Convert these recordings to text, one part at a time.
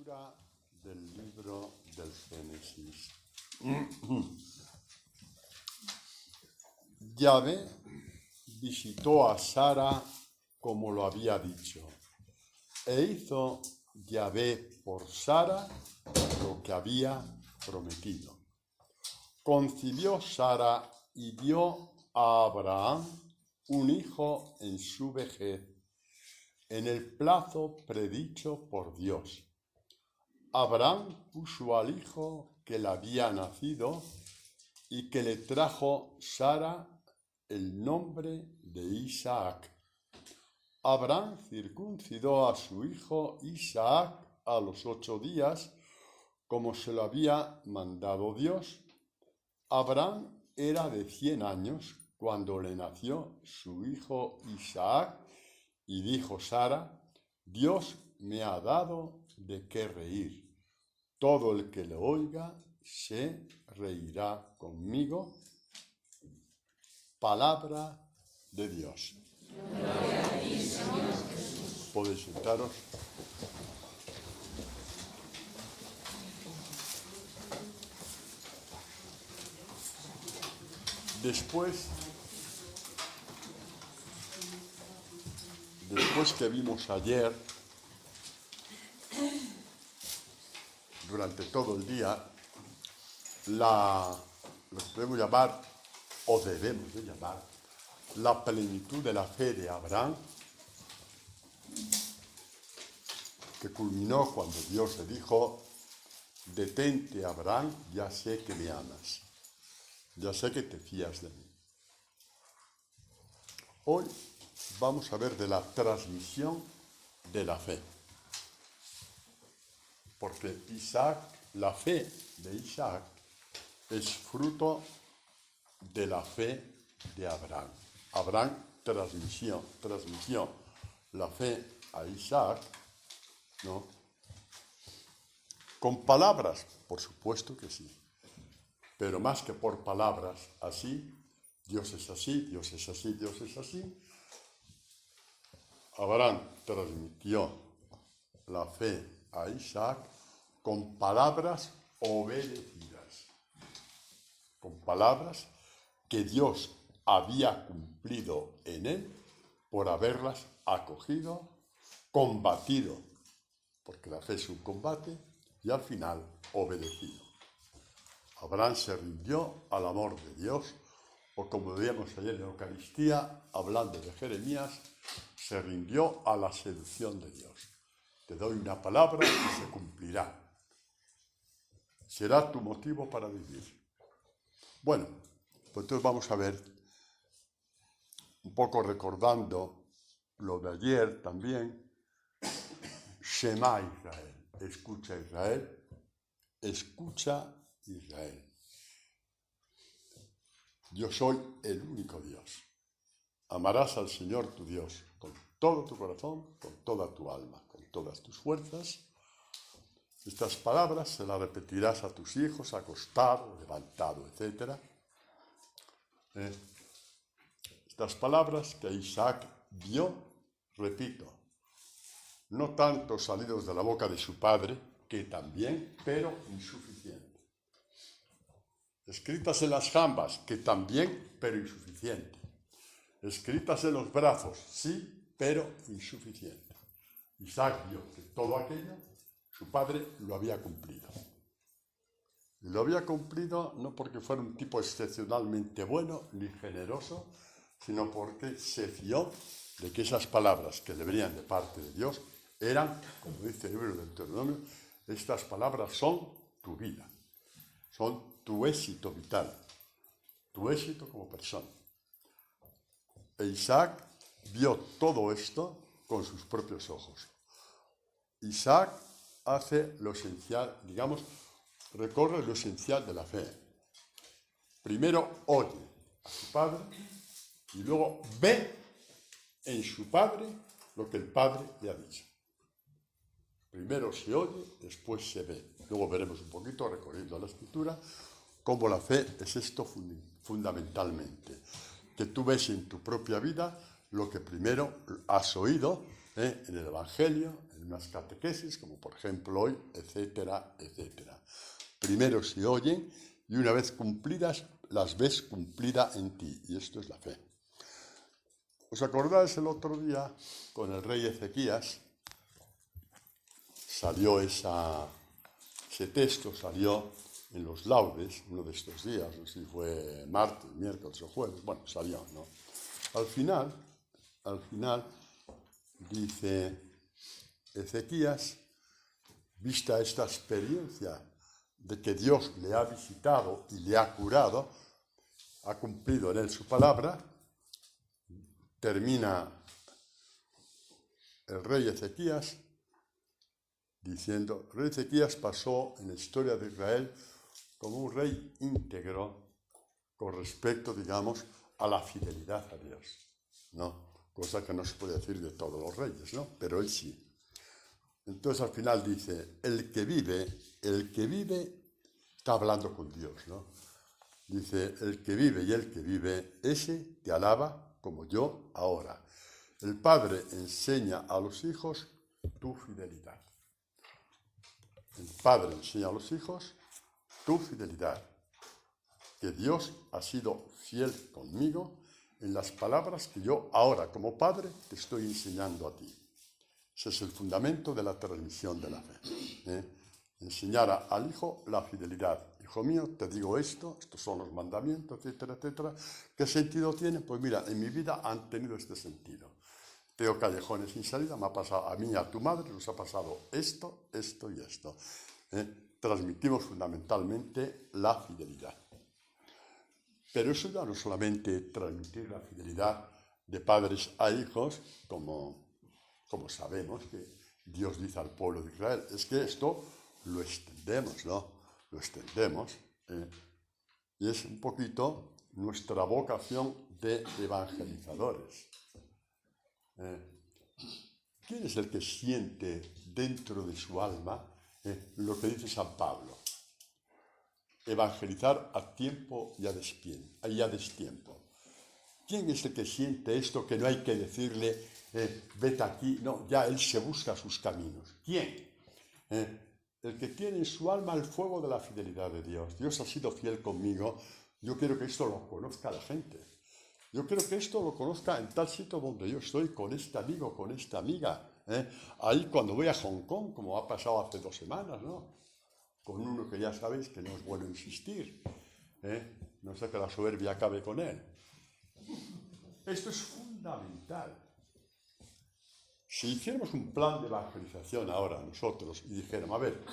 Lectura del libro del Génesis. Yahvé visitó a Sara como lo había dicho, e hizo Yahvé por Sara lo que había prometido. Concibió Sara y dio a Abraham un hijo en su vejez, en el plazo predicho por Dios. Abraham puso al hijo que le había nacido y que le trajo Sara el nombre de Isaac. Abraham circuncidó a su hijo Isaac a los 8 días, como se lo había mandado Dios. Abraham era de 100 años cuando le nació su hijo Isaac, y dijo Sara: Dios me ha dado de qué reír. Todo el que lo oiga se reirá conmigo. Palabra de Dios. Gloria a ti, Señor Jesús. Podéis sentaros. Después que vimos ayer, durante todo el día, lo que podemos llamar, o debemos de llamar, la plenitud de la fe de Abraham, que culminó cuando Dios le dijo: detente, Abraham, ya sé que me amas, ya sé que te fías de mí. Hoy vamos a ver de la transmisión de la fe, porque la fe de Isaac es fruto de la fe de Abraham. Abraham transmitió la fe a Isaac, ¿no? Con palabras, por supuesto que sí, pero más que por palabras, así, Dios es así, Dios es así, Dios es así. Abraham transmitió la fe a Isaac con palabras obedecidas, con palabras que Dios había cumplido en él por haberlas acogido, combatido, porque la fe es un combate, y al final obedecido. Abraham se rindió al amor de Dios, o como veíamos ayer en la Eucaristía, hablando de Jeremías, se rindió a la seducción de Dios. Te doy una palabra y se cumplirá. Será tu motivo para vivir. Bueno, pues entonces vamos a ver, un poco recordando lo de ayer también, Shema Israel, escucha Israel, escucha Israel. Yo soy el único Dios. Amarás al Señor tu Dios con todo tu corazón, con toda tu alma, con todas tus fuerzas. Estas palabras se las repetirás a tus hijos, acostado, levantado, etc. Estas palabras que Isaac vio, repito, no tanto salidos de la boca de su padre, que también, pero insuficiente. Escritas en las jambas, que también, pero insuficiente. Escritas en los brazos, sí, pero insuficiente. Isaac vio que todo aquello, su padre lo había cumplido. Y lo había cumplido no porque fuera un tipo excepcionalmente bueno ni generoso, sino porque se fió de que esas palabras que le venían de parte de Dios eran, como dice el libro del Deuteronomio, estas palabras son tu vida, son tu éxito vital, tu éxito como persona. E Isaac vio todo esto con sus propios ojos. Isaac hace lo esencial, digamos, recorre lo esencial de la fe. Primero oye a su padre y luego ve en su padre lo que el padre le ha dicho. Primero se oye, después se ve. Luego veremos un poquito, recorriendo la Escritura, cómo la fe es esto fundamentalmente. Que tú ves en tu propia vida lo que primero has oído en el Evangelio, en unas catequesis, como por ejemplo hoy, etcétera, etcétera. Primero se oyen y una vez cumplidas, las ves cumplida en ti. Y esto es la fe. ¿Os acordáis el otro día con el rey Ezequías? Salió ese texto, salió en los laudes, uno de estos días, no sé si fue martes, miércoles o jueves, bueno, salió, ¿no? Al final, dice Ezequías, vista esta experiencia de que Dios le ha visitado y le ha curado, ha cumplido en él su palabra, termina el rey Ezequías diciendo, el rey Ezequías pasó en la historia de Israel como un rey íntegro con respecto, digamos, a la fidelidad a Dios, ¿no? Cosa que no se puede decir de todos los reyes, ¿no? Pero él sí. Entonces al final dice, el que vive, está hablando con Dios, ¿no? Dice, el que vive y el que vive, ese te alaba como yo ahora. El padre enseña a los hijos tu fidelidad. El padre enseña a los hijos tu fidelidad. Que Dios ha sido fiel conmigo en las palabras que yo ahora, como padre, te estoy enseñando a ti. Ese es el fundamento de la transmisión de la fe. Enseñar al hijo la fidelidad. Hijo mío, te digo esto, estos son los mandamientos, etcétera, etcétera. ¿Qué sentido tienen? Pues mira, en mi vida han tenido este sentido. Tengo callejones sin salida, me ha pasado a mí y a tu madre, nos ha pasado esto, esto y esto. Transmitimos fundamentalmente la fidelidad. Pero eso ya no solamente transmitir la fidelidad de padres a hijos, como sabemos que Dios dice al pueblo de Israel, es que esto lo extendemos, ¿no? Lo extendemos. Y es un poquito nuestra vocación de evangelizadores. ¿Quién es el que siente dentro de su alma lo que dice San Pablo? Evangelizar a tiempo y a destiempo. ¿Quién es el que siente esto que no hay que decirle, vete aquí? No, ya él se busca sus caminos. ¿Quién? El que tiene en su alma el fuego de la fidelidad de Dios. Dios ha sido fiel conmigo. Yo quiero que esto lo conozca la gente. Yo quiero que esto lo conozca en tal sitio donde yo estoy, con este amigo, con esta amiga. Ahí cuando voy a Hong Kong, como ha pasado hace 2 semanas, ¿no? Con uno que ya sabéis que no es bueno insistir. No sé que la soberbia acabe con él. Esto es fundamental. Si hiciéramos un plan de evangelización ahora nosotros y dijéramos, a ver,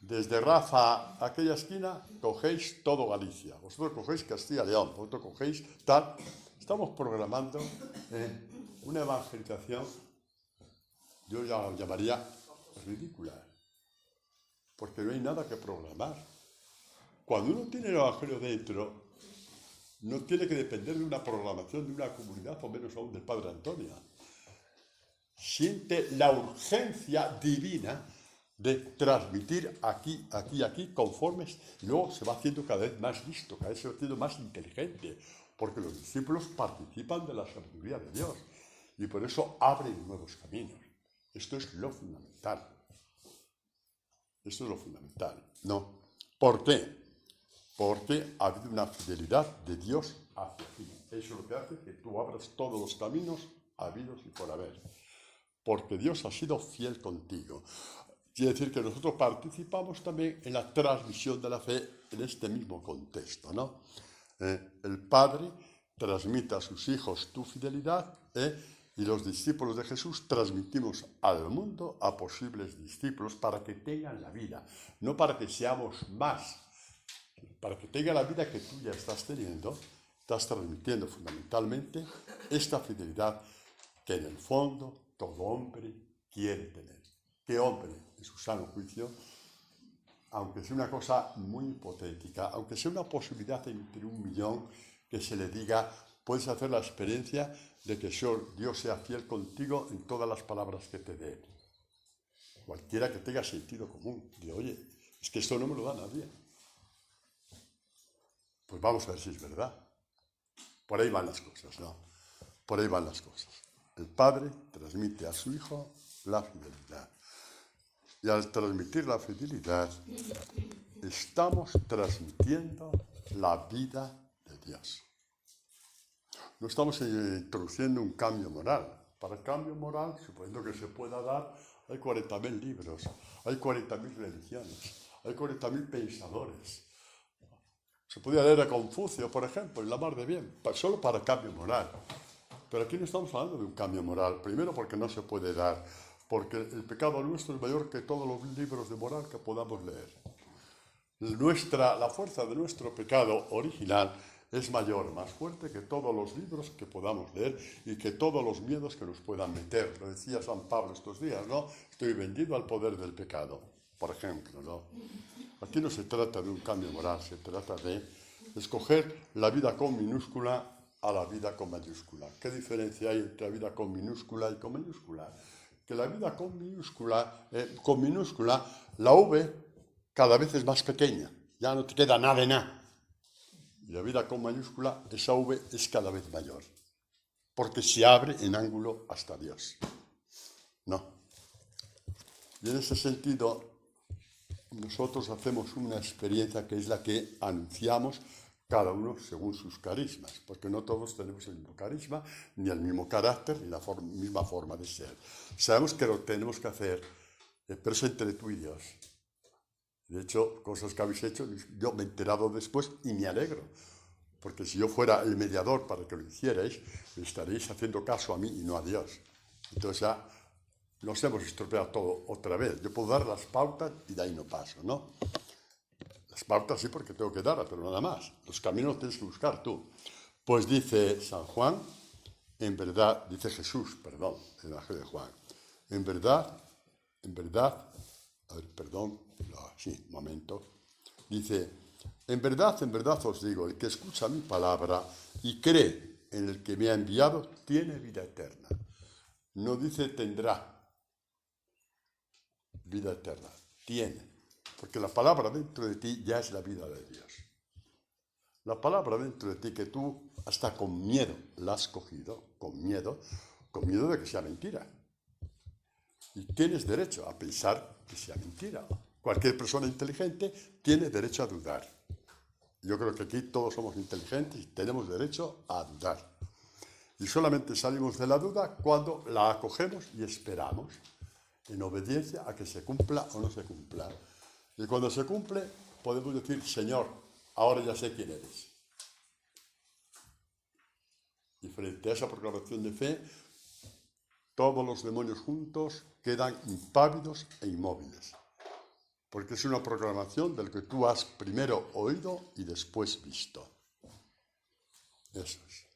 desde Rafa a aquella esquina cogéis todo Galicia, vosotros cogéis Castilla y León, vosotros cogéis tal, estamos programando una evangelización, yo ya la llamaría ridícula, porque no hay nada que programar. Cuando uno tiene el evangelio dentro, no tiene que depender de una programación de una comunidad, o menos aún del Padre Antonio. Siente la urgencia divina de transmitir aquí, conformes, y luego se va haciendo cada vez más listo, cada vez se va haciendo más inteligente, porque los discípulos participan de la sabiduría de Dios, y por eso abren nuevos caminos. Esto es lo fundamental. Esto es lo fundamental, ¿no? ¿Por qué? Porque ha habido una fidelidad de Dios hacia ti. Eso es lo que hace que tú abras todos los caminos habidos y por haber. Porque Dios ha sido fiel contigo. Quiere decir que nosotros participamos también en la transmisión de la fe en este mismo contexto, ¿no? El Padre transmite a sus hijos tu fidelidad, y los discípulos de Jesús transmitimos al mundo a posibles discípulos para que tengan la vida, no para que seamos más, para que tengan la vida que tú ya estás teniendo. Estás transmitiendo fundamentalmente esta fidelidad que en el fondo todo hombre quiere tener. ¿Qué hombre, en su sano juicio, aunque sea una cosa muy hipotética, aunque sea una posibilidad entre 1.000.000, que se le diga, puedes hacer la experiencia de que Dios sea fiel contigo en todas las palabras que te dé? Cualquiera que tenga sentido común, dice, oye, es que esto no me lo da nadie. Pues vamos a ver si es verdad. Por ahí van las cosas, ¿no? Por ahí van las cosas. El Padre transmite a su Hijo la fidelidad. Y al transmitir la fidelidad, estamos transmitiendo la vida de Dios. No estamos introduciendo un cambio moral. Para el cambio moral, suponiendo que se pueda dar, hay 40.000 libros, hay 40.000 religiones, hay 40.000 pensadores. Se podía leer a Confucio, por ejemplo, y la mar de bien, solo para cambio moral. Pero aquí no estamos hablando de un cambio moral. Primero porque no se puede dar, porque el pecado nuestro es mayor que todos los libros de moral que podamos leer. La fuerza de nuestro pecado original es mayor, más fuerte que todos los libros que podamos leer y que todos los miedos que nos puedan meter. Lo decía San Pablo estos días, ¿no? Estoy vendido al poder del pecado, por ejemplo, ¿no? Aquí no se trata de un cambio moral, se trata de escoger la vida con minúscula a la vida con mayúscula. ¿Qué diferencia hay entre la vida con minúscula y con mayúscula? Que la vida con minúscula, la V cada vez es más pequeña, ya no te queda nada de nada. Y la vida con mayúscula, esa V es cada vez mayor, porque se abre en ángulo hasta Dios. No. Y en ese sentido, nosotros hacemos una experiencia que es la que anunciamos cada uno según sus carismas, porque no todos tenemos el mismo carisma, ni el mismo carácter, ni la misma forma de ser. Sabemos que lo tenemos que hacer, pero es entre tú y Dios. De hecho, cosas que habéis hecho, yo me he enterado después y me alegro, porque si yo fuera el mediador para que lo hicierais, me estaréis haciendo caso a mí y no a Dios. Entonces ya nos hemos estropeado todo otra vez. Yo puedo dar las pautas y de ahí no paso, ¿no? Las pautas sí porque tengo que darlas, pero nada más. Los caminos tienes que buscar tú. Pues dice San Juan, en verdad, dice Jesús, perdón, el Evangelio de Juan, en verdad, a ver, perdón, sí, un momento, dice, en verdad os digo, el que escucha mi palabra y cree en el que me ha enviado, tiene vida eterna. No dice tendrá vida eterna, tiene, porque la palabra dentro de ti ya es la vida de Dios. La palabra dentro de ti que tú hasta con miedo la has cogido, con miedo de que sea mentira. Y tienes derecho a pensar que sea mentira. Cualquier persona inteligente tiene derecho a dudar. Yo creo que aquí todos somos inteligentes y tenemos derecho a dudar. Y solamente salimos de la duda cuando la acogemos y esperamos, en obediencia a que se cumpla o no se cumpla. Y cuando se cumple, podemos decir, Señor, ahora ya sé quién eres. Y frente a esa proclamación de fe, todos los demonios juntos quedan impávidos e inmóviles. Porque es una proclamación del que tú has primero oído y después visto. Eso es.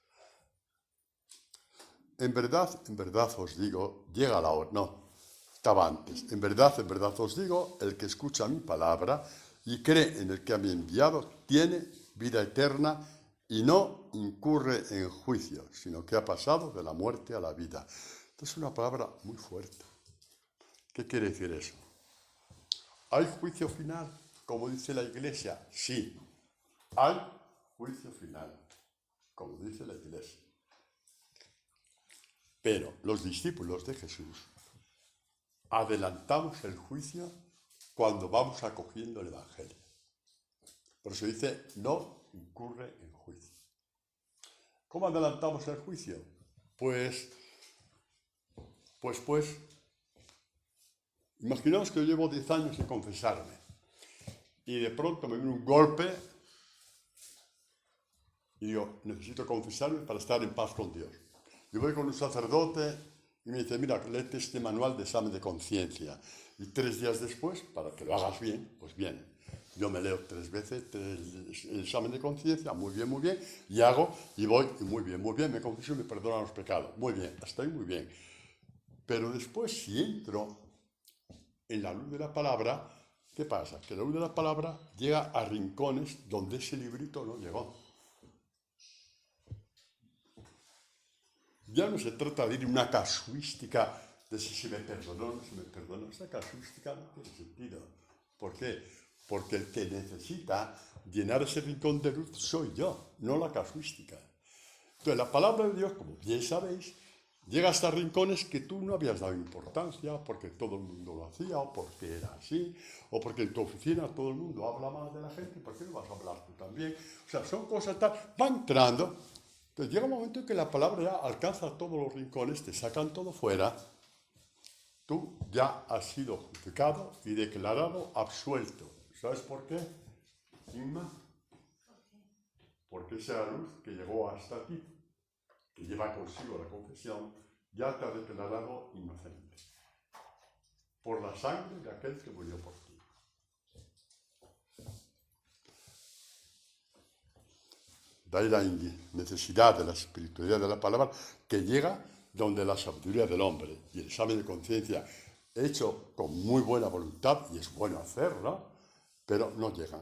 En verdad os digo, llega la hora, no, estaba antes. En verdad os digo, el que escucha mi palabra y cree en el que me ha enviado, tiene vida eterna y no incurre en juicio, sino que ha pasado de la muerte a la vida. Esto es una palabra muy fuerte. ¿Qué quiere decir eso? ¿Hay juicio final? Como dice la Iglesia, sí. Hay juicio final, como dice la Iglesia. Pero los discípulos de Jesús adelantamos el juicio cuando vamos acogiendo el Evangelio. Por eso dice, no incurre en juicio. ¿Cómo adelantamos el juicio? Pues, imaginemos que yo llevo 10 años sin confesarme y de pronto me viene un golpe y digo, necesito confesarme para estar en paz con Dios. Yo voy con un sacerdote y me dice, mira, léete este manual de examen de conciencia. Y 3 días después, para que lo hagas bien, pues bien. Yo me leo 3 veces el examen de conciencia, muy bien, y hago, y voy, y muy bien, me confieso y me perdonan los pecados. Muy bien, hasta ahí muy bien. Pero después, si entro en la luz de la palabra, ¿qué pasa? Que la luz de la palabra llega a rincones donde ese librito no llegó. Ya no se trata de ir una casuística de si me perdonó o no se me perdonó. Esa casuística no tiene sentido. ¿Por qué? Porque el que necesita llenar ese rincón de luz soy yo, no la casuística. Entonces, la palabra de Dios, como bien sabéis, llega hasta rincones que tú no habías dado importancia porque todo el mundo lo hacía, o porque era así, o porque en tu oficina todo el mundo habla mal de la gente, ¿por qué no vas a hablar tú también? O sea, son cosas tal, va entrando. Entonces llega un momento en que la palabra ya alcanza todos los rincones, te sacan todo fuera, tú ya has sido justificado y declarado absuelto. ¿Sabes por qué, Inma? Porque esa luz que llegó hasta ti, que lleva consigo la confesión, ya te ha declarado inocente por la sangre de aquel que murió por ti. De ahí la necesidad de la espiritualidad de la palabra, que llega donde la sabiduría del hombre y el examen de conciencia hecho con muy buena voluntad, y es bueno hacerlo, pero no llega.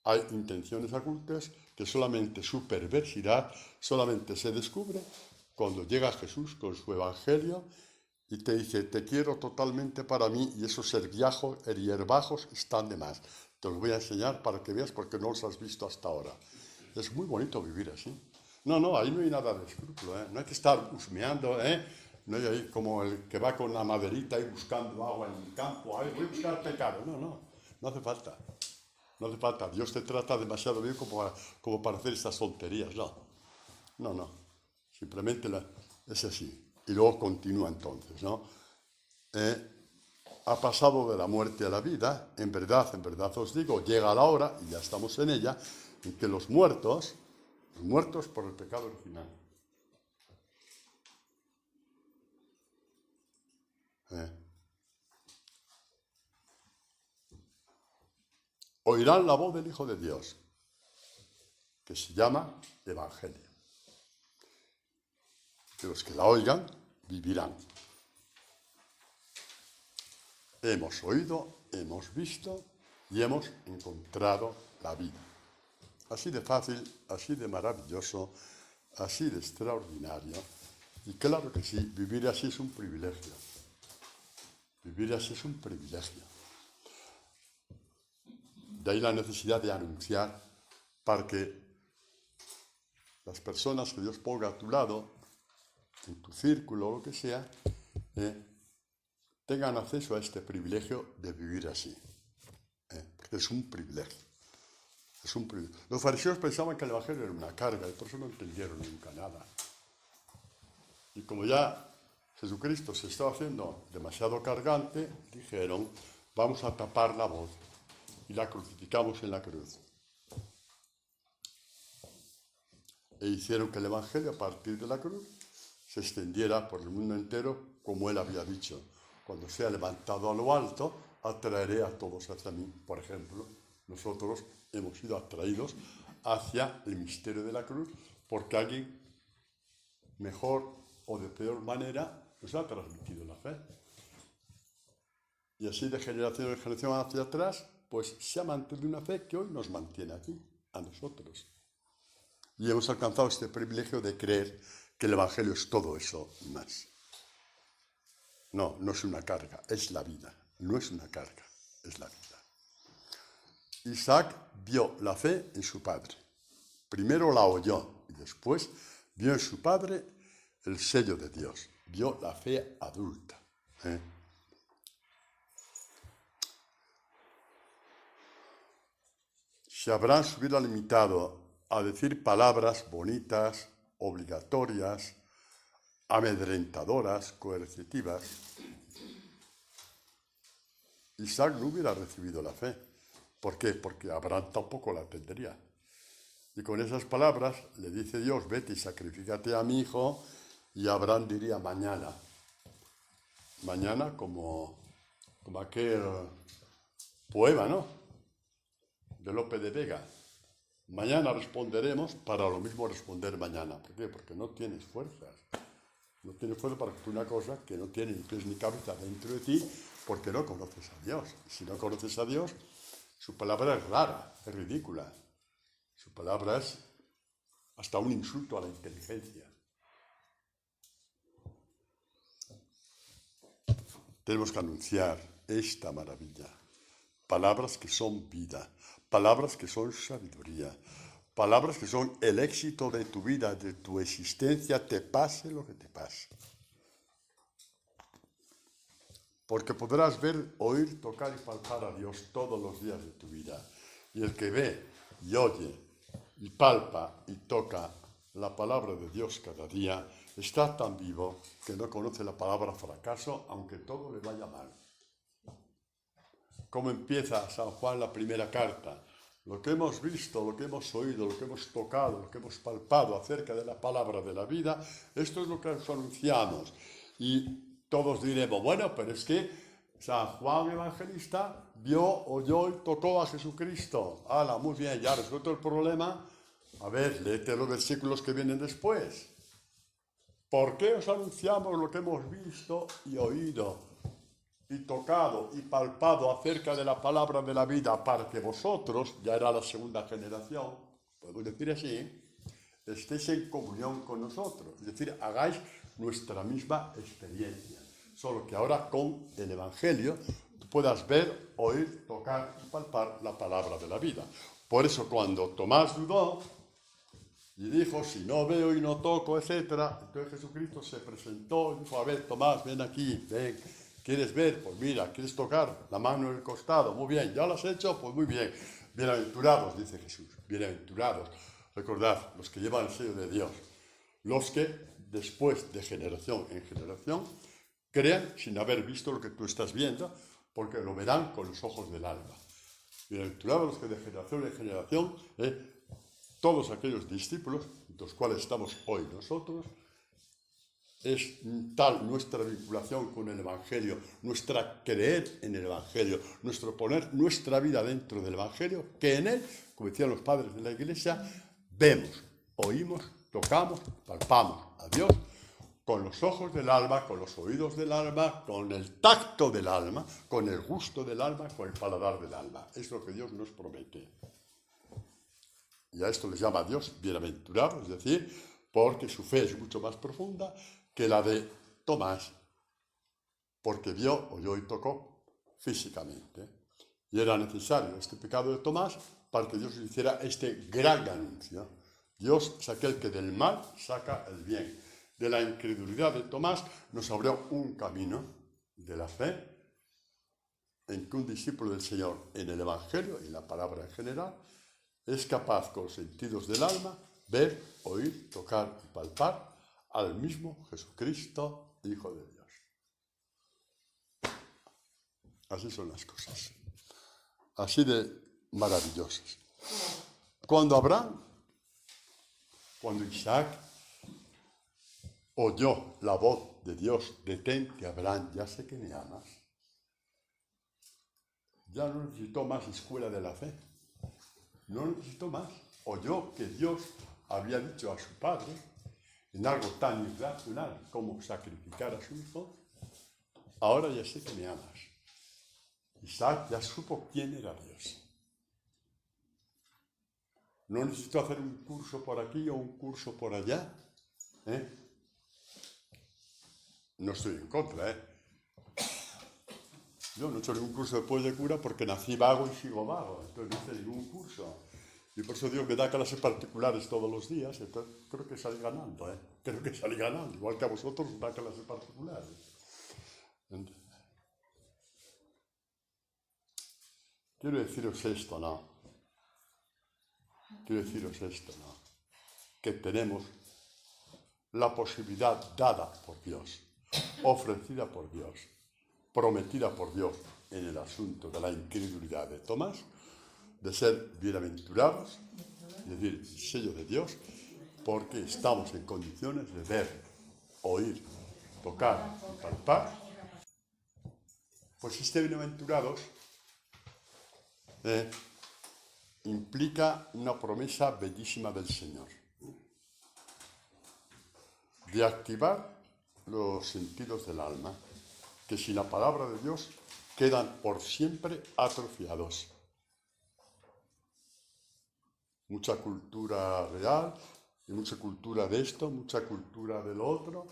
Hay intenciones ocultas que solamente su perversidad solamente se descubre cuando llega Jesús con su evangelio y te dice, te quiero totalmente para mí y esos hierbajos están de más. Te los voy a enseñar para que veas porque no los has visto hasta ahora. Es muy bonito vivir así. No, ahí no hay nada de escrúpulo, ¿eh? No hay que estar husmeando, ¿eh? No hay ahí como el que va con la maderita y buscando agua en el campo. Ay, voy a buscar pecado. No hace falta. No hace falta. Dios te trata demasiado bien como para hacer estas tonterías. No. Simplemente es así. Y luego continúa entonces, ¿no? Ha pasado de la muerte a la vida. En verdad os digo, llega la hora, y ya estamos en ella, en que los muertos por el pecado original, oirán la voz del Hijo de Dios, que se llama Evangelio. Que los que la oigan vivirán. Hemos oído, hemos visto y hemos encontrado la vida. Así de fácil, así de maravilloso, así de extraordinario. Y claro que sí, vivir así es un privilegio. Vivir así es un privilegio. De ahí la necesidad de anunciar para que las personas que Dios ponga a tu lado, en tu círculo o lo que sea, tengan acceso a este privilegio de vivir así. Porque es un privilegio. Es un privilegio. Los fariseos pensaban que el evangelio era una carga, y por eso no entendieron nunca nada. Y como ya Jesucristo se estaba haciendo demasiado cargante, dijeron, vamos a tapar la voz y la crucificamos en la cruz. E hicieron que el evangelio a partir de la cruz se extendiera por el mundo entero, como él había dicho. Cuando sea levantado a lo alto, atraeré a todos hacia mí. Por ejemplo, nosotros hemos sido atraídos hacia el misterio de la cruz porque alguien mejor o de peor manera nos ha transmitido la fe. Y así de generación en generación hacia atrás, pues se ha mantenido una fe que hoy nos mantiene aquí, a nosotros. Y hemos alcanzado este privilegio de creer que el evangelio es todo eso y más. No es una carga, es la vida. No es una carga, es la vida. Isaac vio la fe en su padre. Primero la oyó y después vio en su padre el sello de Dios. Vio la fe adulta. Si Abraham se hubiera limitado a decir palabras bonitas, obligatorias, amedrentadoras, coercitivas, Isaac no hubiera recibido la fe. ¿Por qué? Porque Abraham tampoco la tendría. Y con esas palabras le dice Dios, vete y sacrifícate a mi hijo, y Abraham diría mañana. Mañana como aquel poema, ¿no? De Lope de Vega. Mañana responderemos para lo mismo responder mañana. ¿Por qué? Porque no tienes fuerzas. No tienes fuerza para hacer una cosa que no tiene ni pies ni cabeza dentro de ti porque no conoces a Dios. Si no conoces a Dios, su palabra es rara, es ridícula. Su palabra es hasta un insulto a la inteligencia. Tenemos que anunciar esta maravilla. Palabras que son vida, palabras que son sabiduría, Palabras que son el éxito de tu vida, de tu existencia, te pase lo que te pase. Porque podrás ver, oír, tocar y palpar a Dios todos los días de tu vida. Y el que ve y oye y palpa y toca la palabra de Dios cada día, está tan vivo que no conoce la palabra fracaso, aunque todo le vaya mal. ¿Cómo empieza San Juan la primera carta? Lo que hemos visto, lo que hemos oído, lo que hemos tocado, lo que hemos palpado acerca de la palabra de la vida, esto es lo que os anunciamos. Y todos diremos, bueno, pero es que San Juan Evangelista vio, oyó y tocó a Jesucristo. ¡Hala, muy bien, ya resuelto el problema! A ver, léete los versículos que vienen después. ¿Por qué os anunciamos lo que hemos visto y oído y tocado y palpado acerca de la palabra de la vida? Para que vosotros, ya era la segunda generación, podemos decir así, estéis en comunión con nosotros. Es decir, hagáis nuestra misma experiencia. Solo que ahora con el Evangelio tú puedas ver, oír, tocar y palpar la palabra de la vida. Por eso cuando Tomás dudó y dijo, si no veo y no toco, etc., entonces Jesucristo se presentó y dijo, a ver, Tomás, ven aquí, ven, ¿quieres ver? Pues mira, ¿quieres tocar la mano en el costado? Muy bien, ¿ya lo has hecho? Pues muy bien. Bienaventurados, dice Jesús, bienaventurados. Recordad, los que llevan el sello de Dios, los que después de generación en generación crean sin haber visto lo que tú estás viendo, porque lo verán con los ojos del alma. Bienaventurados los que de generación en generación, todos aquellos discípulos, los cuales estamos hoy nosotros, es tal nuestra vinculación con el Evangelio, nuestra creer en el Evangelio, nuestro poner nuestra vida dentro del Evangelio, que en él, como decían los padres de la Iglesia, vemos, oímos, tocamos, palpamos a Dios con los ojos del alma, con los oídos del alma, con el tacto del alma, con el gusto del alma, con el paladar del alma. Es lo que Dios nos promete. Y a esto les llama a Dios bienaventurado, es decir, porque su fe es mucho más profunda que la de Tomás, porque vio, oyó y tocó físicamente. Y era necesario este pecado de Tomás para que Dios hiciera este gran anuncio. Dios es aquel que del mal saca el bien. De la incredulidad de Tomás nos abrió un camino de la fe en que un discípulo del Señor en el Evangelio y la palabra en general es capaz con los sentidos del alma ver, oír, tocar y palpar al mismo Jesucristo, Hijo de Dios. Así son las cosas. Así de maravillosas. Cuando Isaac oyó la voz de Dios, detente, Abraham, ya sé que me amas, ya no necesitó más escuela de la fe. No necesitó más. Oyó que Dios había dicho a su padre, en algo tan irracional como sacrificar a su hijo, ahora ya sé que me amas. Isaac ya supo quién era Dios. No necesitó hacer un curso por aquí o un curso por allá. No estoy en contra, Yo no he hecho ningún curso después de cura porque nací vago y sigo vago. Entonces no hice ningún curso. Y por eso Dios me da clases particulares todos los días. Entonces creo que salí ganando, Creo que salí ganando. Igual que a vosotros os da clases particulares. Quiero deciros esto, ¿no? Que tenemos la posibilidad dada por Dios, ofrecida por Dios, prometida por Dios en el asunto de la incredulidad de Tomás, de ser bienaventurados, es decir, el sello de Dios, porque estamos en condiciones de ver, oír, tocar y palpar. Pues este bienaventurados implica una promesa bellísima del Señor, de activar los sentidos del alma, que sin la palabra de Dios quedan por siempre atrofiados. Mucha cultura real, y mucha cultura de esto, mucha cultura del otro,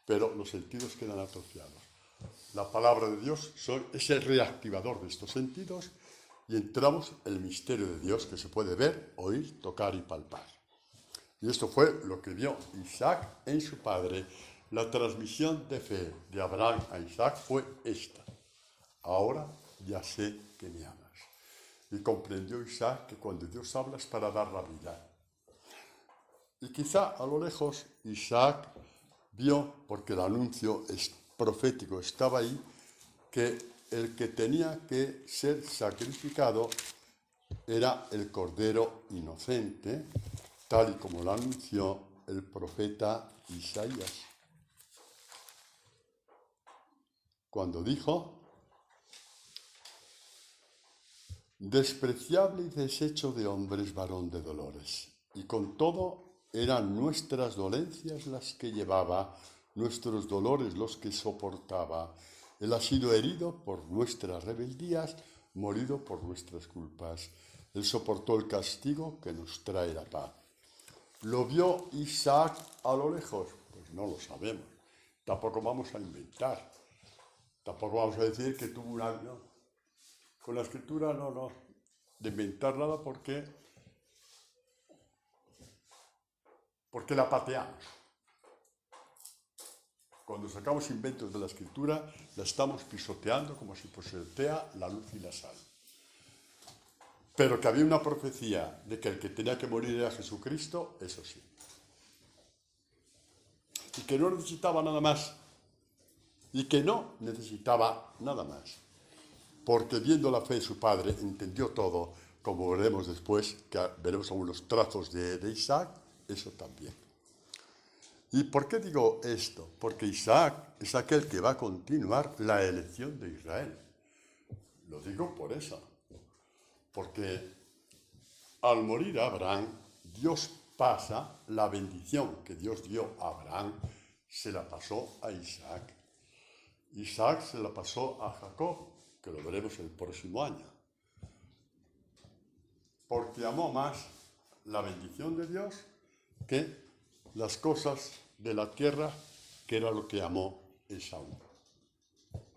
pero los sentidos quedan atrofiados. La palabra de Dios es el reactivador de estos sentidos y entramos en el misterio de Dios que se puede ver, oír, tocar y palpar. Y esto fue lo que vio Isaac en su padre. La transmisión de fe de Abraham a Isaac fue esta: ahora ya sé que me amas. Y comprendió Isaac que cuando Dios habla es para dar la vida. Y quizá a lo lejos Isaac vio, porque el anuncio profético estaba ahí, que el que tenía que ser sacrificado era el cordero inocente, tal y como lo anunció el profeta Isaías, cuando dijo: despreciable y deshecho de hombres, varón de dolores, y con todo eran nuestras dolencias las que llevaba, nuestros dolores los que soportaba. Él ha sido herido por nuestras rebeldías, morido por nuestras culpas. Él soportó el castigo que nos trae la paz. ¿Lo vio Isaac a lo lejos? Pues no lo sabemos. Tampoco vamos a inventar. Tampoco vamos a decir que tuvo un año. Con la escritura no, de inventar nada porque la pateamos. Cuando sacamos inventos de la escritura, la estamos pisoteando como si pisotea la luz y la sal. Pero que había una profecía de que el que tenía que morir era Jesucristo, eso sí. Y que no necesitaba nada más. Y que no necesitaba nada más. Porque viendo la fe de su padre, entendió todo, como veremos después, que veremos algunos trazos de Isaac, eso también. ¿Y por qué digo esto? Porque Isaac es aquel que va a continuar la elección de Israel. Lo digo por eso. Porque al morir Abraham, Dios pasa la bendición que Dios dio a Abraham, se la pasó a Isaac. Isaac se la pasó a Jacob, que lo veremos el próximo año. Porque amó más la bendición de Dios que las cosas de la tierra, que era lo que amó Esaú.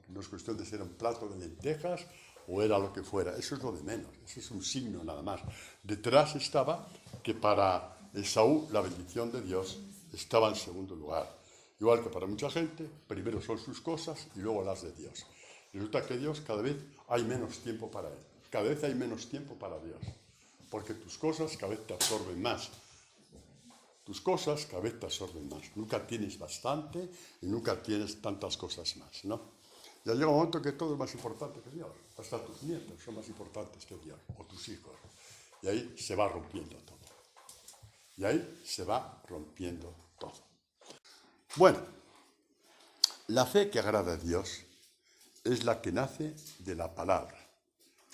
No es cuestión de ser un plato de lentejas o era lo que fuera, eso es lo de menos, eso es un signo nada más. Detrás estaba que para Esaú la bendición de Dios estaba en segundo lugar. Igual que para mucha gente, primero son sus cosas y luego las de Dios. Resulta que Dios cada vez hay menos tiempo para Él, cada vez hay menos tiempo para Dios, porque tus cosas cada vez te absorben más. Tus cosas cada vez te absorben más. Nunca tienes bastante y nunca tienes tantas cosas más, ¿no? Ya llega un momento que todo es más importante que Dios. Hasta tus nietos son más importantes que Dios, o tus hijos. Y ahí se va rompiendo todo. Y ahí se va rompiendo todo. Bueno, la fe que agrada a Dios es la que nace de la palabra,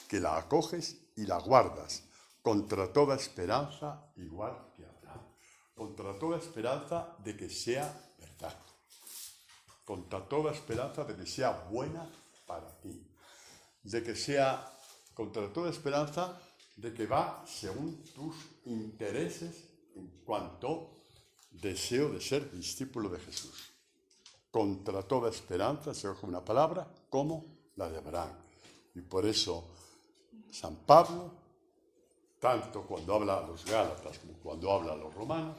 que la acoges y la guardas contra toda esperanza, igual que Abraham. Contra toda esperanza de que sea verdad, contra toda esperanza de que sea buena para ti, de que sea, contra toda esperanza de que va según tus intereses en cuanto deseo de ser discípulo de Jesús. Contra toda esperanza, se coge una palabra como la de Abraham. Y por eso San Pablo, tanto cuando habla a los Gálatas como cuando habla a los romanos,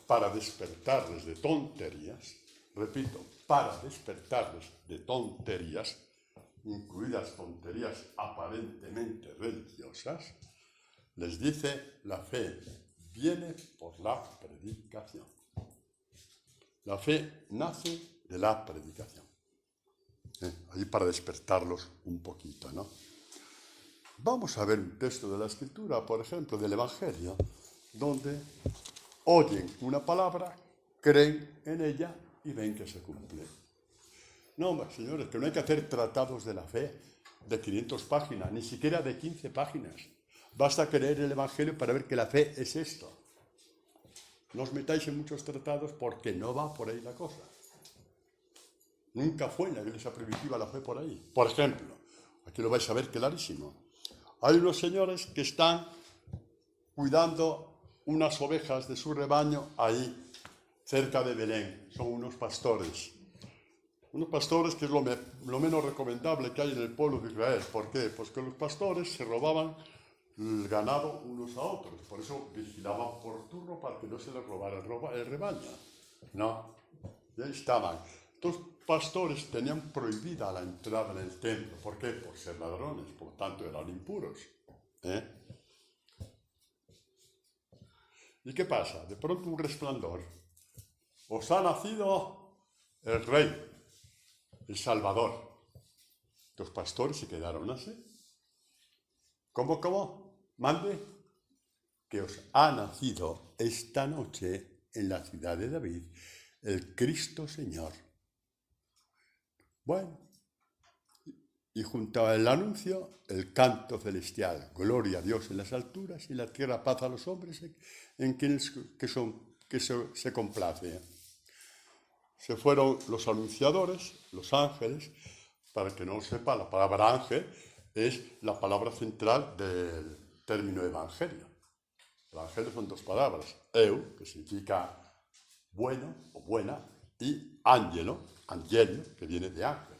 para despertarles de tonterías, repito, para despertarles de tonterías, incluidas tonterías aparentemente religiosas, les dice: la fe viene por la predicación. La fe nace de la predicación. Ahí para despertarlos un poquito, ¿no? Vamos a ver un texto de la Escritura, por ejemplo, del Evangelio, donde oyen una palabra, creen en ella y ven que se cumple. No, señores, que no hay que hacer tratados de la fe de 500 páginas, ni siquiera de 15 páginas. Basta creer el Evangelio para ver que la fe es esto. No os metáis en muchos tratados porque no va por ahí la cosa. Nunca fue en la iglesia primitiva la fe por ahí. Por ejemplo, aquí lo vais a ver clarísimo. Hay unos señores que están cuidando unas ovejas de su rebaño ahí, cerca de Belén. Son unos pastores. Unos pastores que es lo menos recomendable que hay en el pueblo de Israel. ¿Por qué? Pues que los pastores se robaban el ganado unos a otros. Por eso vigilaban por turno para que no se les robara el rebaño. No, y ahí estaban. Estos pastores tenían prohibida la entrada en el templo. ¿Por qué? Por ser ladrones, por lo tanto eran impuros. ¿Y qué pasa? De pronto un resplandor. Os ha nacido el Rey, el Salvador. Los pastores se quedaron así. ¿Cómo? Mande que os ha nacido esta noche en la ciudad de David el Cristo Señor. Bueno, y junto al anuncio, el canto celestial, gloria a Dios en las alturas y la tierra paz a los hombres en quienes se complace. Se fueron los anunciadores, los ángeles. Para el que no lo sepa, la palabra ángel es la palabra central del término evangelio. Evangelio son dos palabras, eu, que significa bueno o buena, y angelio, que viene de ángel.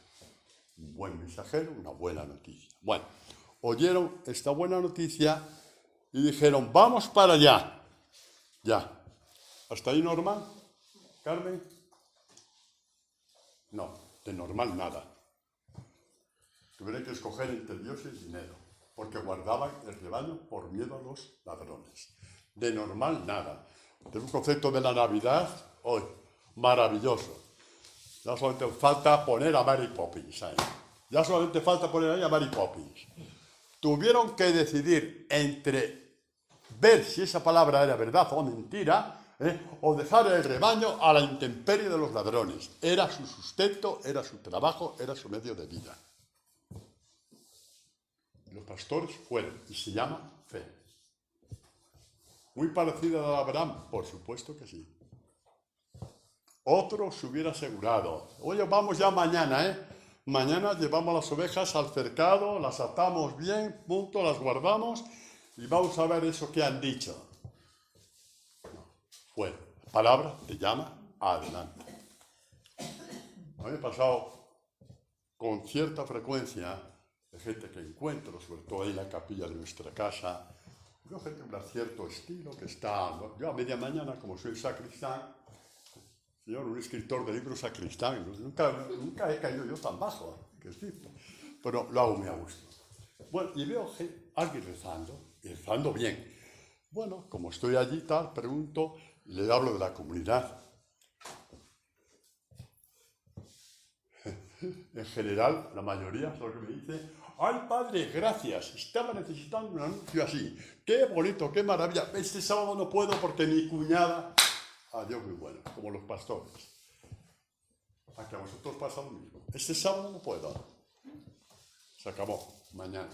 Un buen mensajero, una buena noticia. Bueno, oyeron esta buena noticia y dijeron, vamos para allá. Ya. ¿Hasta ahí normal, Carmen? No, de normal nada. Tuvieron que escoger entre Dios y el dinero, porque guardaban el rebaño por miedo a los ladrones. De normal nada. Tengo un concepto de la Navidad hoy, maravilloso. Ya solamente falta poner a Mary Poppins ahí. Ya solamente falta poner ahí a Mary Poppins. Tuvieron que decidir entre ver si esa palabra era verdad o mentira, o dejar el rebaño a la intemperie de los ladrones. Era su sustento, era su trabajo, era su medio de vida. Los pastores fueron, y se llama fe. Muy parecida a la de Abraham, por supuesto que sí. Otro se hubiera asegurado, oye, vamos ya mañana, Mañana llevamos las ovejas al cercado, las atamos bien, punto, las guardamos y vamos a ver eso que han dicho. No, fue, la palabra te llama adelante. A mí me ha pasado con cierta frecuencia de gente que encuentro, sobre todo ahí en la capilla de nuestra casa, veo gente de un cierto estilo que está, yo a media mañana, como soy sacristán, señor, un escritor de libros sacristán, nunca he caído yo tan bajo, que es cierto, pero lo hago muy a gusto. Bueno, y veo alguien rezando, y rezando bien. Bueno, como estoy allí tal, pregunto, y le hablo de la comunidad. En general, la mayoría es lo que me dice, ¡ay, padre, gracias! Estaba necesitando un anuncio así. ¡Qué bonito, qué maravilla! Este sábado no puedo porque mi cuñada... Dios muy bueno, como los pastores. A que a vosotros pasa lo mismo. Este sábado no puedo. Se acabó. Mañana.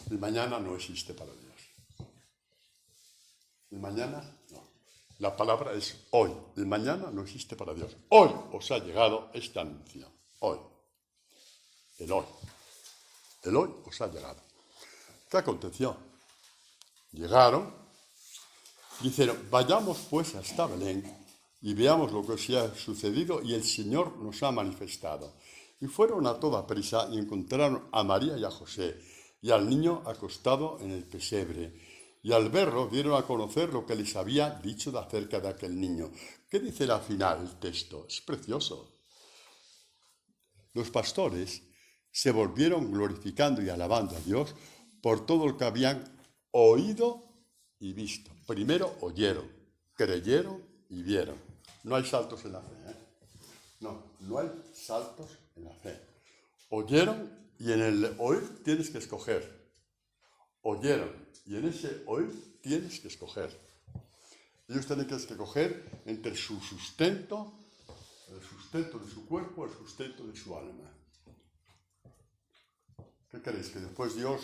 El mañana no existe para Dios. El mañana no. La palabra es hoy. El mañana no existe para Dios. Hoy os ha llegado este anuncio. Hoy. El hoy. El hoy os ha llegado. ¿Qué aconteció? Llegaron. Dijeron, vayamos pues hasta Belén y veamos lo que se ha sucedido y el Señor nos ha manifestado. Y fueron a toda prisa y encontraron a María y a José y al niño acostado en el pesebre. Y al verlo dieron a conocer lo que les había dicho acerca de aquel niño. ¿Qué dice al final el texto? Es precioso. Los pastores se volvieron glorificando y alabando a Dios por todo lo que habían oído y visto. Primero oyeron, creyeron y vieron. No hay saltos en la fe, No hay saltos en la fe. Oyeron y en el oír tienes que escoger. Oyeron y en ese oír tienes que escoger. Ellos tienen que escoger entre su sustento, el sustento de su cuerpo, el sustento de su alma. ¿Qué queréis? ¿Que después Dios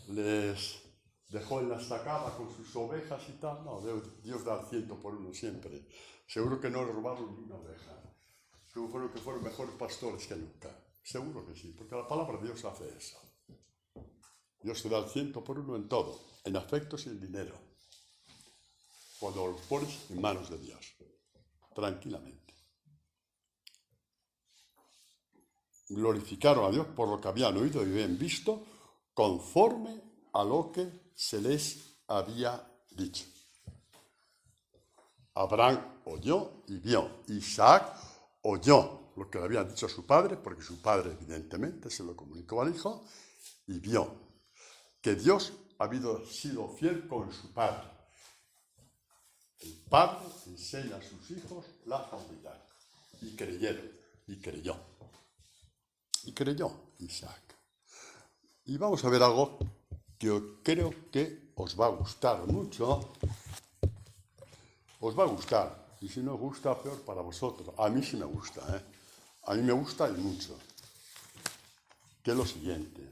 les dejó en la estacada con sus ovejas y tal? No, Dios da 100 por 1 siempre. Seguro que no le robaron ni una oveja. Seguro que fueron mejores pastores que nunca. Seguro que sí, porque la palabra de Dios hace eso. Dios te da el 100 por 1 en todo, en afectos y en dinero. Cuando los pones en manos de Dios, tranquilamente. glorificaron a Dios por lo que habían oído y habían visto, conforme a lo que se les había dicho. Abraham oyó y vio. Isaac oyó lo que le habían dicho a su padre, porque su padre evidentemente se lo comunicó al hijo, y vio que Dios había sido fiel con su padre. El padre enseña a sus hijos la fidelidad. Y creyeron, y creyó. Y creyó Isaac. Y vamos a ver algo que yo creo que os va a gustar mucho. Os va a gustar. Y si no os gusta, peor para vosotros. A mí sí me gusta, ¿eh? A mí me gusta y mucho. Que es lo siguiente.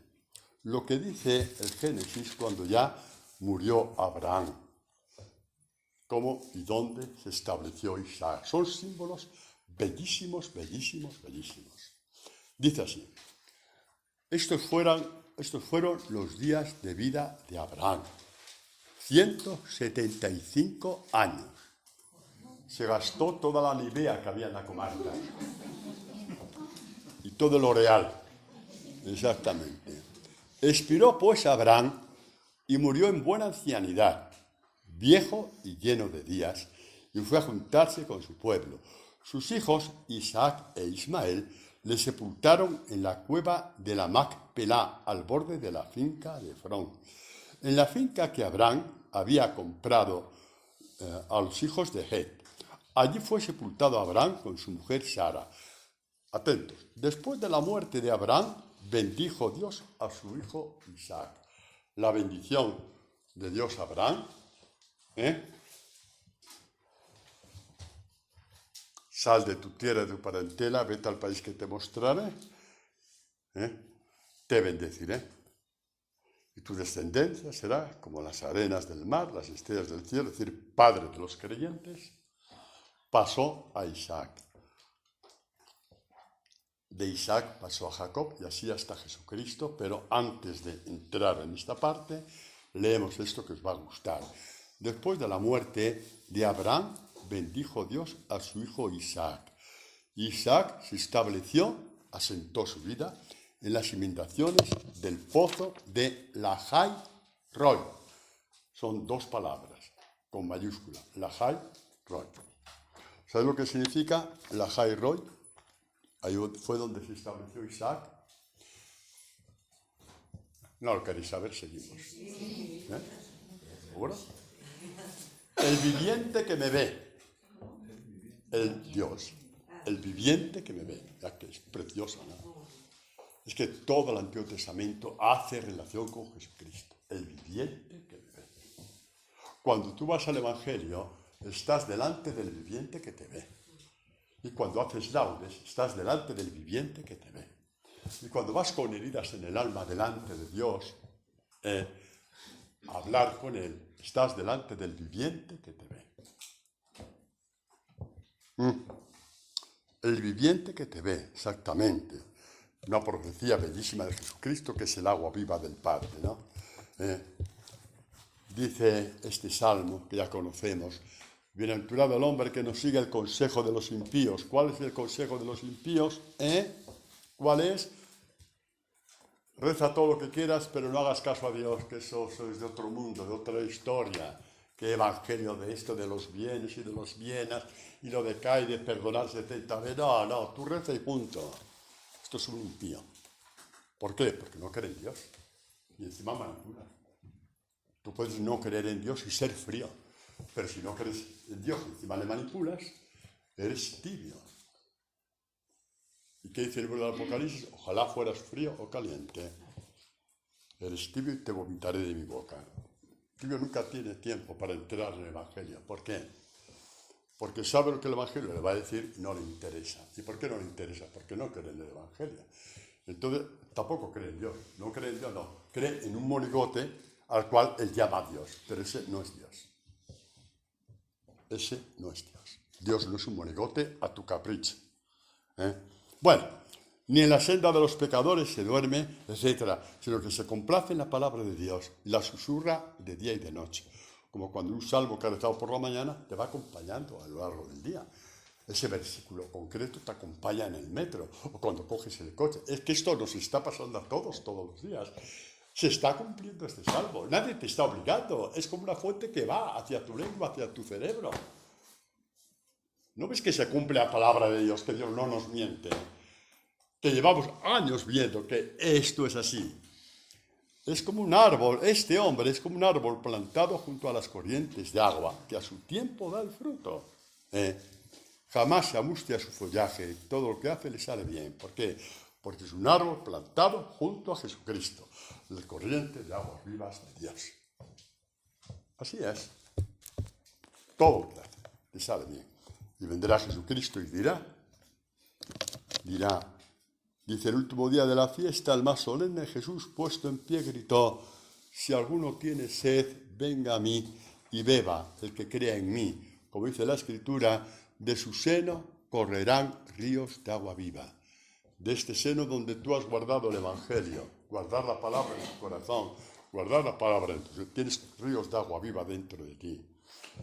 Lo que dice el Génesis cuando ya murió Abraham. Cómo y dónde se estableció Isaac. Son símbolos bellísimos, bellísimos, bellísimos. Dice así. Estos fueron los días de vida de Abraham. 175 años. Se gastó toda la Nivea que había en la comarca. Y todo el L'Oreal. Exactamente. Expiró pues Abraham y murió en buena ancianidad, viejo y lleno de días, y fue a juntarse con su pueblo. Sus hijos, Isaac e Ismael, le sepultaron en la cueva de la Macpelá, al borde de la finca de Efrón. En la finca que Abraham había comprado a los hijos de Het. Allí fue sepultado Abraham con su mujer Sara. Atentos. Después de la muerte de Abraham, bendijo Dios a su hijo Isaac. La bendición de Dios a Abraham, Sal de tu tierra y de tu parentela, vete al país que te mostraré, te bendeciré. Y tu descendencia será como las arenas del mar, las estrellas del cielo, es decir, padre de los creyentes, pasó a Isaac. De Isaac pasó a Jacob y así hasta Jesucristo, pero antes de entrar en esta parte, leemos esto que os va a gustar. Después de la muerte de Abraham, bendijo Dios a su hijo Isaac. Isaac se estableció, asentó su vida en las inmediaciones del pozo de Lahai Roi. Son dos palabras, con mayúscula, Lahai Roi. ¿Sabes lo que significa Lahai Roi? Ahí fue donde se estableció Isaac. No lo queréis saber, seguimos. ¿Seguro? El viviente que me ve. El Dios, el viviente que me ve, ya que es preciosa, ¿no? Es que todo el Antiguo Testamento hace relación con Jesucristo, el viviente que me ve. Cuando tú vas al Evangelio, estás delante del viviente que te ve. Y cuando haces laudes, estás delante del viviente que te ve. Y cuando vas con heridas en el alma delante de Dios, a hablar con Él, estás delante del viviente que te ve. El viviente que te ve, exactamente. Una profecía bellísima de Jesucristo, que es el agua viva del Padre, ¿no? Dice este salmo, que ya conocemos, bienaventurado el hombre que no sigue el consejo de los impíos. ¿Cuál es el consejo de los impíos? ¿Cuál es? Reza todo lo que quieras, pero no hagas caso a Dios, que eso es de otro mundo, de otra historia. ¿Qué evangelio de esto, de los bienes y de los bienes, y lo de cae de perdonar 70 veces? No, tú reza y punto. Esto es un impío. ¿Por qué? Porque no cree en Dios. Y encima manipula. Tú puedes no creer en Dios y ser frío, pero si no crees en Dios y encima le manipulas, eres tibio. ¿Y qué dice el libro del Apocalipsis? Ojalá fueras frío o caliente. Eres tibio y te vomitaré de mi boca. Tibio nunca tiene tiempo para entrar en el Evangelio. ¿Por qué? Porque sabe lo que el Evangelio le va a decir y no le interesa. ¿Y por qué no le interesa? Porque no cree en el Evangelio. Entonces, tampoco cree en Dios. No cree en Dios, no. Cree en un monigote al cual él llama a Dios. Pero ese no es Dios. Ese no es Dios. Dios no es un monigote a tu capricho. Bueno, ni en la senda de los pecadores se duerme, etc., sino que se complace en la palabra de Dios y la susurra de día y de noche. Como cuando un salmo que ha rezado por la mañana te va acompañando a lo largo del día. ese versículo concreto te acompaña en el metro o cuando coges el coche. Es que esto nos está pasando a todos los días. Se está cumpliendo este salmo. Nadie te está obligando. Es como una fuente que va hacia tu lengua, hacia tu cerebro. ¿No ves que se cumple la palabra de Dios, que Dios no nos miente? Que llevamos años viendo que esto es así. Es como un árbol, este hombre es como un árbol plantado junto a las corrientes de agua, que a su tiempo da el fruto. Jamás se amustia su follaje, todo lo que hace le sale bien. ¿Por qué? Porque es un árbol plantado junto a Jesucristo, las corrientes de aguas vivas de Dios. Así es. Todo lo que hace le sale bien. Y vendrá Jesucristo y dirá, dice, el último día de la fiesta, el más solemne, Jesús, puesto en pie, gritó, si alguno tiene sed, venga a mí y beba, el que crea en mí. Como dice la Escritura, de su seno correrán ríos de agua viva. De este seno donde tú has guardado el Evangelio, guardar la palabra en tu corazón, guardar la palabra en tu... Tienes ríos de agua viva dentro de ti,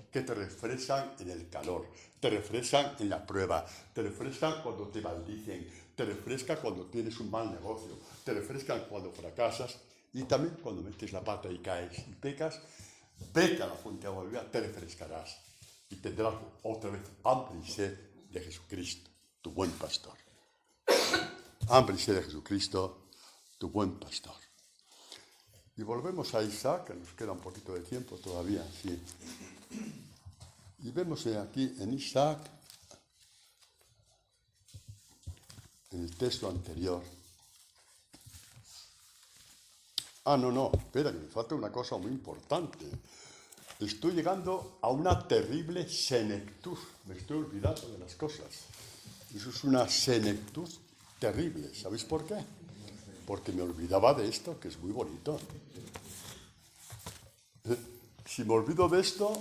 que te refrescan en el calor, te refrescan en la prueba, te refrescan cuando te maldicen, te refrescan cuando tienes un mal negocio, te refrescan cuando fracasas y también cuando metes la pata y caes y pecas. Vete a la fuente de agua viva, te refrescarás y tendrás otra vez hambre y sed de Jesucristo, tu buen pastor. Hambre y sed de Jesucristo, tu buen pastor. Y volvemos a Isaac, que nos queda un poquito de tiempo todavía, sí. Y vemos aquí en Isaac, en el texto anterior. No, espera, que me falta una cosa muy importante. Estoy llegando a una terrible senectud. Me estoy olvidando de las cosas. Eso es una senectud terrible. ¿Sabéis por qué? Porque me olvidaba de esto, que es muy bonito. Si me olvido de esto,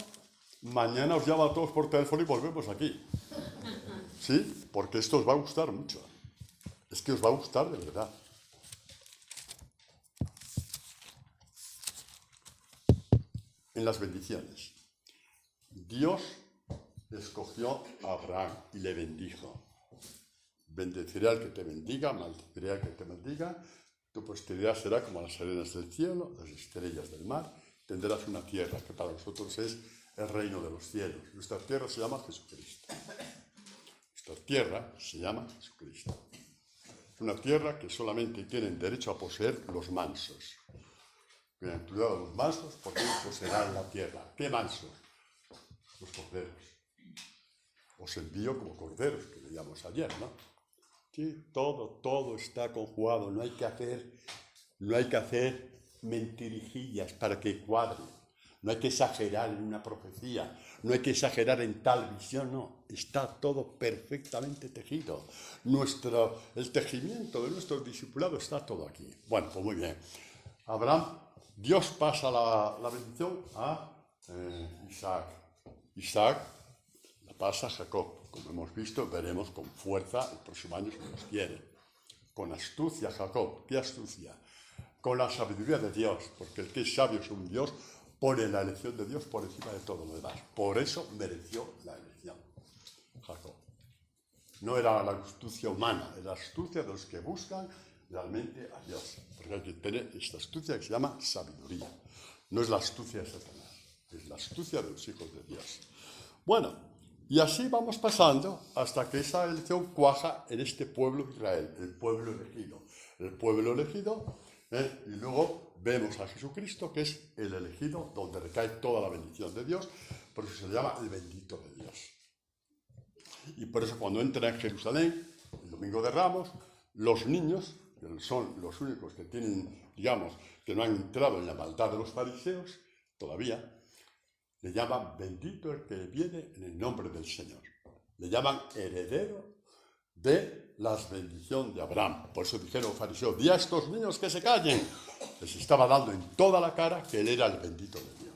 mañana os llamo a todos por teléfono y volvemos aquí. ¿Sí? Porque esto os va a gustar mucho. Es que os va a gustar de verdad. En las bendiciones. Dios escogió a Abraham y le bendijo. Bendeciré al que te bendiga, maldeciré al que te maldiga. Tu posteridad será como las arenas del cielo, las estrellas del mar. Tendrás una tierra que para nosotros es el reino de los cielos. Nuestra tierra se llama Jesucristo. Nuestra tierra se llama Jesucristo. Es una tierra que solamente tienen derecho a poseer los mansos. Bienaventurados los mansos, porque ellos poseerán la tierra. ¿Qué mansos? Los corderos. Os envío como corderos, que veíamos ayer, ¿no? Sí, todo está conjugado. No hay que hacer mentirijillas para que cuadre. No hay que exagerar en una profecía. No hay que exagerar en tal visión, no. Está todo perfectamente tejido. El tejimiento de nuestros discipulados está todo aquí. Bueno, pues muy bien. Abraham, Dios pasa la bendición a Isaac. Isaac la pasa a Jacob. Como hemos visto, veremos con fuerza el próximo año si Dios quiere. Con astucia Jacob. ¿Qué astucia? Con la sabiduría de Dios, porque el que es sabio es un Dios, pone la elección de Dios por encima de todo lo demás. Por eso mereció la elección Jacob. No era la astucia humana, era la astucia de los que buscan realmente a Dios. Porque hay que tener esta astucia que se llama sabiduría. No es la astucia de Satanás, es la astucia de los hijos de Dios. Bueno, y así vamos pasando hasta que esa elección cuaja en este pueblo de Israel, el pueblo elegido. El pueblo elegido, y luego vemos a Jesucristo, que es el elegido, donde recae toda la bendición de Dios, por eso se le llama el bendito de Dios. Y por eso cuando entra en Jerusalén, el domingo de Ramos, los niños, que son los únicos que tienen, digamos, que no han entrado en la maldad de los fariseos, todavía, le llaman bendito el que viene en el nombre del Señor. Le llaman heredero de las bendiciones de Abraham. Por eso dijeron los fariseos, di a estos niños que se callen. Les estaba dando en toda la cara que él era el bendito de Dios.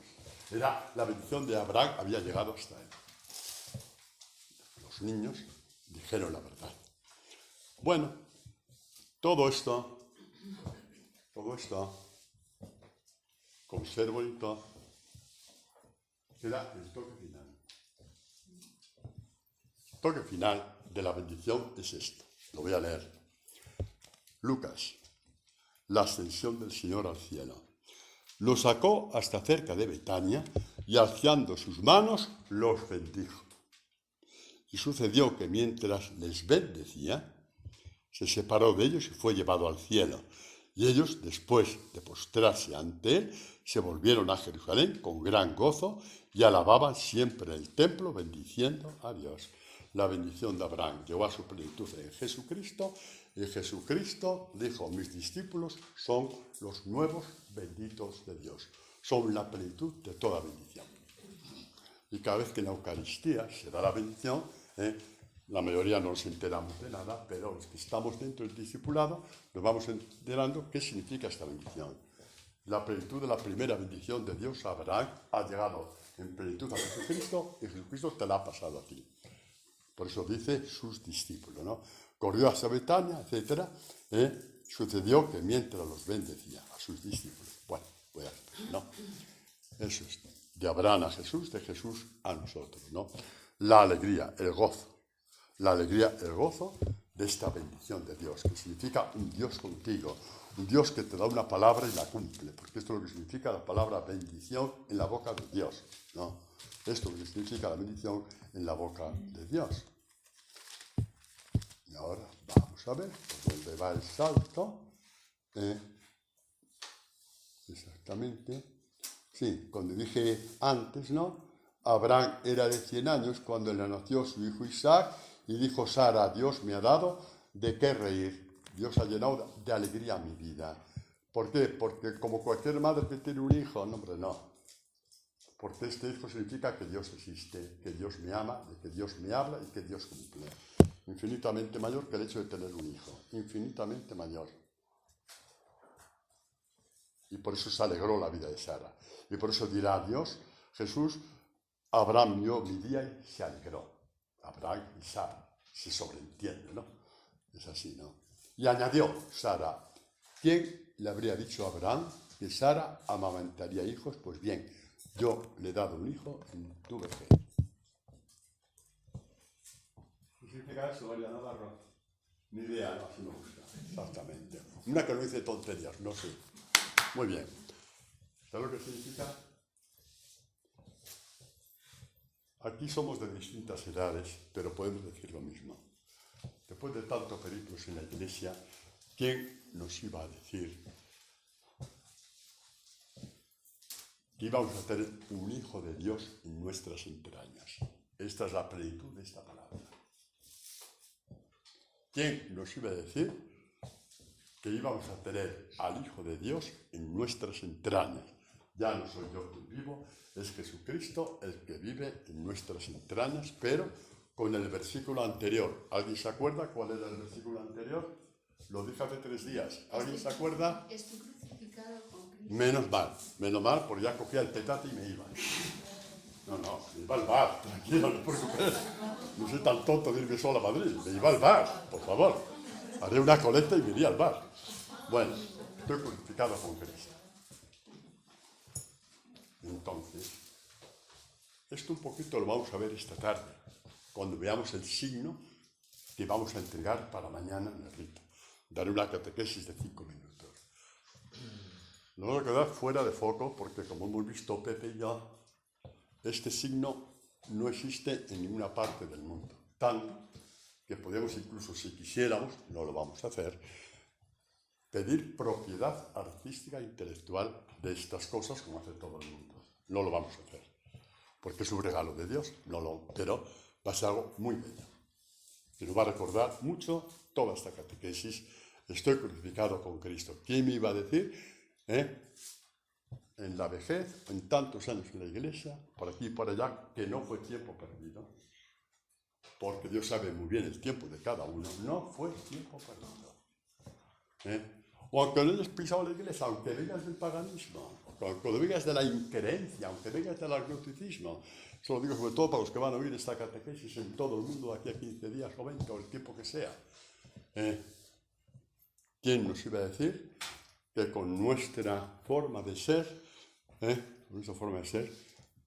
Era la bendición de Abraham, había llegado hasta él. Los niños dijeron la verdad. Bueno, todo esto, con ser bonito, queda el toque final. toque final de la bendición es esto. Lo voy a leer. Lucas, la ascensión del Señor al cielo. Lo sacó hasta cerca de Betania y alzando sus manos los bendijo. Y sucedió que mientras les bendecía, se separó de ellos y fue llevado al cielo. Y ellos, después de postrarse ante él, se volvieron a Jerusalén con gran gozo y alababan siempre el templo, bendiciendo a Dios. La bendición de Abraham llegó a su plenitud en Jesucristo, y Jesucristo dijo: mis discípulos son los nuevos benditos de Dios, son la plenitud de toda bendición. Y cada vez que en la Eucaristía se da la bendición, la mayoría no nos enteramos de nada, pero los que estamos dentro del discipulado nos vamos enterando qué significa esta bendición. La plenitud de la primera bendición de Dios a Abraham ha llegado en plenitud a Jesucristo, y Jesucristo te la ha pasado a ti. Por eso dice sus discípulos, ¿no? Corrió hacia Betania, etc. Sucedió que mientras los bendecía a sus discípulos, bueno, ¿no? Eso es de Abraham a Jesús, de Jesús a nosotros, ¿no? La alegría, el gozo. La alegría, el gozo de esta bendición de Dios, que significa un Dios contigo, un Dios que te da una palabra y la cumple, porque esto es lo que significa la palabra bendición en la boca de Dios, ¿no? Esto es lo que significa la bendición en la boca de Dios. Y ahora vamos a ver por dónde va el salto. Exactamente. Sí, cuando dije antes, ¿no? Abraham era de 100 años cuando le nació su hijo Isaac, y dijo Sara: Dios me ha dado de qué reír. Dios ha llenado de alegría mi vida. ¿Por qué? Porque como cualquier madre que tiene un hijo, no, hombre, no. Porque este hijo significa que Dios existe, que Dios me ama, que Dios me habla y que Dios cumple. Infinitamente mayor que el hecho de tener un hijo. Infinitamente mayor. Y por eso se alegró la vida de Sara. Y por eso dirá Dios, Jesús: Abraham vio mi día y se alegró. Abraham y Sara, se sobreentiende, ¿no? Es así, ¿no? Y añadió Sara: ¿quién le habría dicho a Abraham que Sara amamantaría hijos? Pues bien, yo le he dado un hijo en tu vejez. ¿Qué significa eso, María Navarro? Ni idea, no, así me gusta. Exactamente. Una que no dice tonterías, no sé. Muy bien. ¿Sabes lo que significa? Aquí somos de distintas edades, pero podemos decir lo mismo. Después de tantos periplos en la Iglesia, ¿quién nos iba a decir que íbamos a tener un hijo de Dios en nuestras entrañas? Esta es la plenitud de esta palabra. ¿Quién nos iba a decir que íbamos a tener al Hijo de Dios en nuestras entrañas? Ya no soy yo quien vivo, es Jesucristo el que vive en nuestras entrañas, pero con el versículo anterior. ¿Alguien se acuerda cuál era el versículo anterior? Lo dije hace 3 días. ¿Alguien se acuerda? Estoy crucificado con Cristo. Menos mal, porque ya cogía el petate y me iba. No, me iba al bar, tranquilo, no te preocupes. No soy tan tonto de irme solo a Madrid, me iba al bar, por favor. Haré una colecta y me iría al bar. Bueno, estoy crucificado con Cristo. Entonces, esto un poquito lo vamos a ver esta tarde, cuando veamos el signo que vamos a entregar para mañana en el rito. Daré una catequesis de 5 minutos. No voy a quedar fuera de foco porque, como hemos visto Pepe y yo, este signo no existe en ninguna parte del mundo. Tanto que podemos, incluso si quisiéramos, no lo vamos a hacer, pedir propiedad artística e intelectual de estas cosas como hace todo el mundo. No lo vamos a hacer, porque es un regalo de Dios, pero va a ser algo muy bello. Que nos va a recordar mucho toda esta catequesis. Estoy crucificado con Cristo. ¿Quién me iba a decir? En la vejez, en tantos años en la Iglesia, por aquí y por allá, que no fue tiempo perdido, porque Dios sabe muy bien el tiempo de cada uno, no fue tiempo perdido. O aunque no hayas pisado la Iglesia, aunque vengas del paganismo, aunque vengas de la increencia, aunque vengas del agnosticismo, eso lo digo sobre todo para los que van a oír esta catequesis en todo el mundo de aquí a 15 días o 20 o el tiempo que sea. ¿Quién nos iba a decir que con nuestra forma de ser,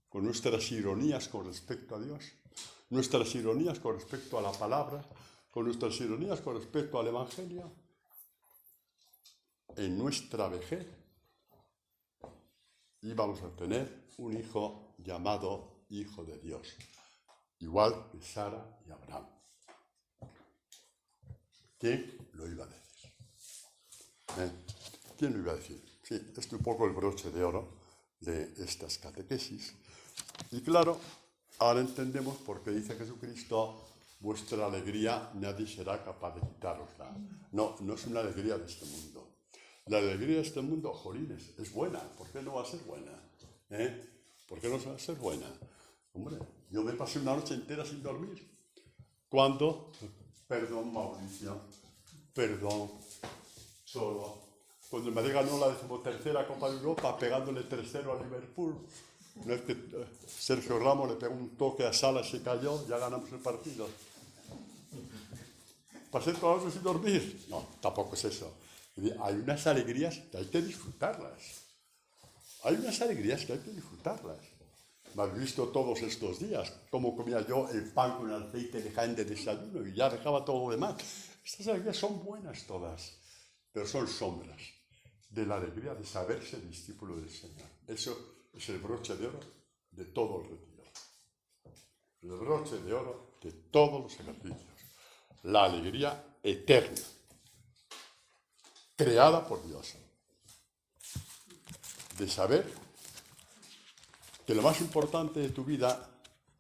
con nuestras ironías con respecto a Dios, nuestras ironías con respecto a la palabra, con nuestras ironías con respecto al Evangelio, en nuestra vejez íbamos a tener un hijo llamado Hijo de Dios, igual que Sara y Abraham. ¿Quién lo iba a decir? ¿Quién lo iba a decir? Sí, este es un poco el broche de oro de estas catequesis. Y claro, ahora entendemos por qué dice Jesucristo: vuestra alegría nadie será capaz de quitárosla. No, no es una alegría de este mundo. La alegría de este mundo, jolines, es buena. ¿Por qué no va a ser buena? ¿Por qué no va a ser buena? Hombre, yo me pasé una noche entera sin dormir. ¿Cuándo? Perdón, Mauricio. Perdón, solo. Cuando el Madrid ganó la 13ª Copa de Europa, pegándole 3-0 a Liverpool. No es que Sergio Ramos le pegó un toque a Sala y se cayó, ya ganamos el partido. ¿Pasé toda la noche sin dormir? No, tampoco es eso. Hay unas alegrías que hay que disfrutarlas. Hay unas alegrías que hay que disfrutarlas. Me has visto todos estos días cómo comía yo el pan con aceite de Jaén de desayuno y ya dejaba todo lo demás. Estas alegrías son buenas todas, pero son sombras de la alegría de saberse discípulo del Señor. Eso es el broche de oro de todo el retiro. El broche de oro de todos los ejercicios. La alegría eterna, creada por Dios, de saber que lo más importante de tu vida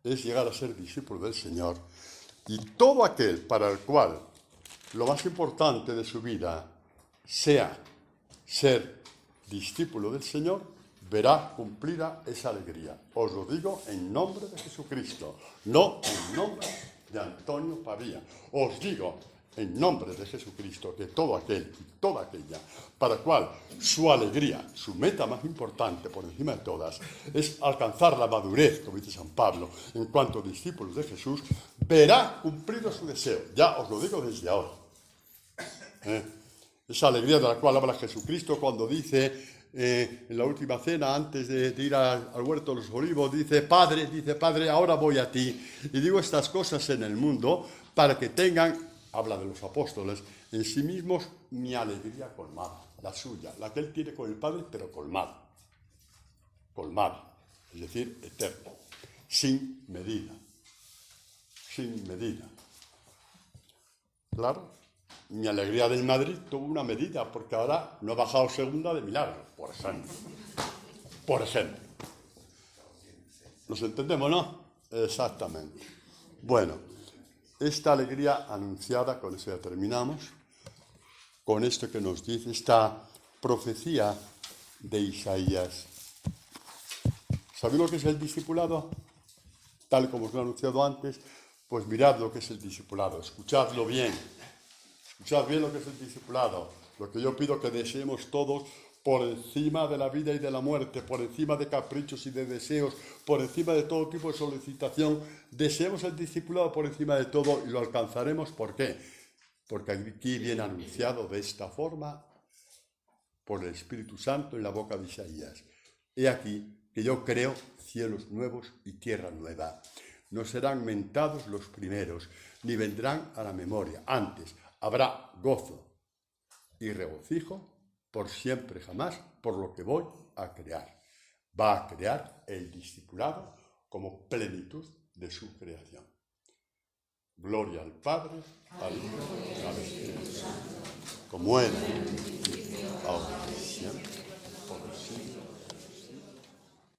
es llegar a ser discípulo del Señor, y todo aquel para el cual lo más importante de su vida sea ser discípulo del Señor, verá cumplida esa alegría. Os lo digo en nombre de Jesucristo, no en nombre de Antonio Pavía. Os digo en nombre de Jesucristo que todo aquel y toda aquella para cual su alegría, su meta más importante por encima de todas, es alcanzar la madurez, como dice San Pablo, en cuanto a discípulos de Jesús, verá cumplido su deseo. Ya os lo digo desde ahora. Esa alegría de la cual habla Jesucristo cuando dice en la última cena, antes de ir al huerto de los olivos, dice, Padre, ahora voy a ti. Y digo estas cosas en el mundo para que tengan, habla de los apóstoles, en sí mismos mi alegría colmada, la suya, la que él tiene con el Padre, pero colmada. Colmada, es decir, eterna, sin medida. Sin medida. Claro. Mi alegría del Madrid tuvo una medida, porque ahora no ha bajado segunda de milagro, por ejemplo. Por ejemplo. ¿Nos entendemos, no? Exactamente. Bueno, esta alegría anunciada, con eso ya terminamos, con esto que nos dice esta profecía de Isaías. ¿Sabéis lo que es el discipulado? Tal como os lo he anunciado antes, pues mirad lo que es el discipulado, escuchadlo bien. Escuchad bien lo que es el discipulado. Lo que yo pido que deseemos todos por encima de la vida y de la muerte, por encima de caprichos y de deseos, por encima de todo tipo de solicitación. Deseemos el discipulado por encima de todo y lo alcanzaremos. ¿Por qué? Porque aquí viene anunciado de esta forma por el Espíritu Santo en la boca de Isaías. He aquí que yo creo cielos nuevos y tierra nueva. No serán mentados los primeros, ni vendrán a la memoria. Antes habrá gozo y regocijo por siempre jamás por lo que voy a crear. Va a crear el discipulado como plenitud de su creación. Gloria al Padre, al Hijo y al Espíritu Santo, como era, ahora y siempre, por los siglos.